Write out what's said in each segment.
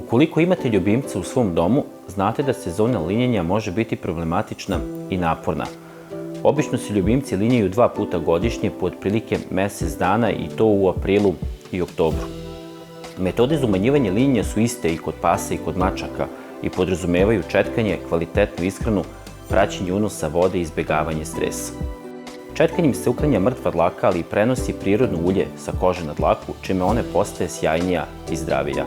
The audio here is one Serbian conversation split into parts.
Ukoliko imate ljubimca u svom domu, znate da sezona linjenja može biti problematična i naporna. Obično se ljubimci linjaju 2 puta godišnje po otprilike mesec dana i to u aprilu i oktobru. Metode za umanjivanje linjenja su iste i kod pasa i kod mačaka i podrazumevaju četkanje, kvalitetnu ishranu, praćenje unosa vode i izbegavanje stresa. Četkanjem se uklanja mrtva dlaka, ali i prenosi prirodno ulje sa kože na dlaku, čime one postaje sjajnija i zdravija.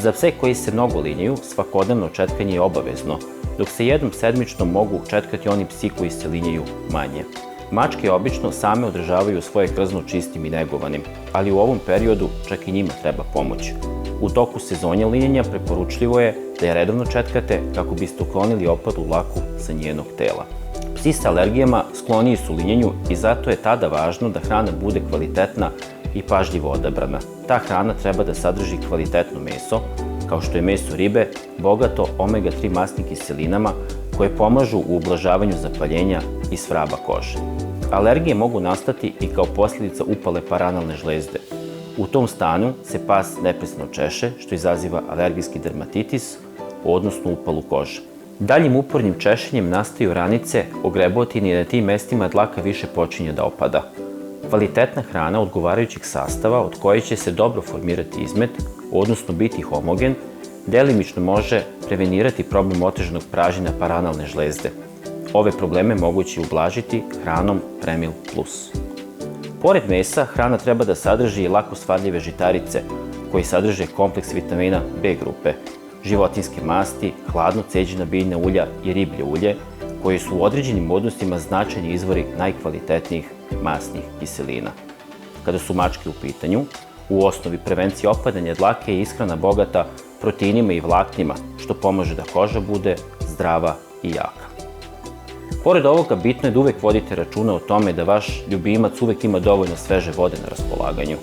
Za pse koji se mnogo linjaju, svakodnevno četkanje je obavezno, dok se jednom sedmično mogu četkati oni psi koji se linjaju manje. Mačke obično same održavaju svoje krzno čistim i negovanim, ali u ovom periodu čak i njima treba pomoć. U toku sezonja linjenja preporučljivo je da je redovno četkate kako biste uklonili opadu dlaku sa njenog tela. Psi sa alergijama skloniji su linjenju i zato je tada važno da hrana bude kvalitetna i pažljivo odabrana. Ta hrana treba da sadrži kvalitetno meso, kao što je meso ribe, bogato omega-3 masnim kiselinama koje pomažu u ublažavanju zapaljenja i svraba kože. Alergije mogu nastati i kao posljedica upale paranalne žlezde. U tom stanju se pas neprestano češe, što izaziva alergijski dermatitis, odnosno upalu kože. Daljim upornim češenjem nastaju ranice, ogrebotine i na tim mestima dlaka više počinje da opada. Kvalitetna hrana odgovarajućeg sastava od koje će se dobro formirati izmet, odnosno biti homogen, delimično može prevenirati problem otežanog pražnjenja paranalne žlezde. Ove probleme moguće ublažiti hranom Premil Plus. Pored mesa, hrana treba da sadrži i lako svadljive žitarice, koji sadrže kompleks vitamina B grupe, životinjske masti, hladno ceđena biljna ulja i riblje ulje, koji su u određenim odnosima značajni izvori najkvalitetnijih masnih kiselina. Kada su mačke u pitanju, u osnovi prevencije opadanja dlake je ishrana bogata proteinima i vlaknima, što pomaže da koža bude zdrava i jaka. Pored ovoga, bitno je da uvek vodite računa o tome da vaš ljubimac uvek ima dovoljno sveže vode na raspolaganju.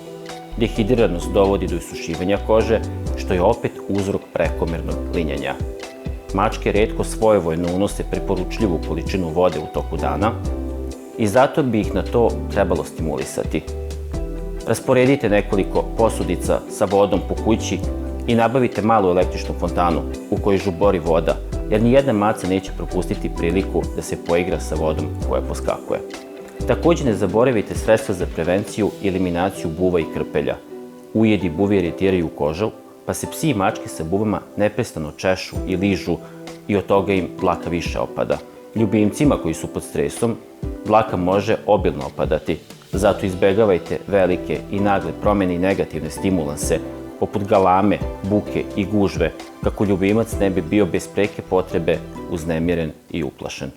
Dehidriranost dovodi do isušivanja kože, što je opet uzrok prekomernog linjanja. Mačke retko svojevoljno unose preporučljivu količinu vode u toku dana i zato bi ih na to trebalo stimulisati. Rasporedite nekoliko posudica sa vodom po kući i nabavite malu električnu fontanu u kojoj žubori voda, jer nijedna maca neće propustiti priliku da se poigra sa vodom koja poskakuje. Takođe ne zaboravite sredstva za prevenciju i eliminaciju buva i krpelja. Ujedi buvi iritiraju kožu, pa se psi i mačke sa buvama neprestano češu i ližu i od toga im dlaka više opada. Ljubimcima koji su pod stresom, dlaka može obilno opadati, zato izbegavajte velike i nagle promene i negativne stimulanse, poput galame, buke i gužve, kako ljubimac ne bi bio bez preke potrebe uznemiren i uplašen.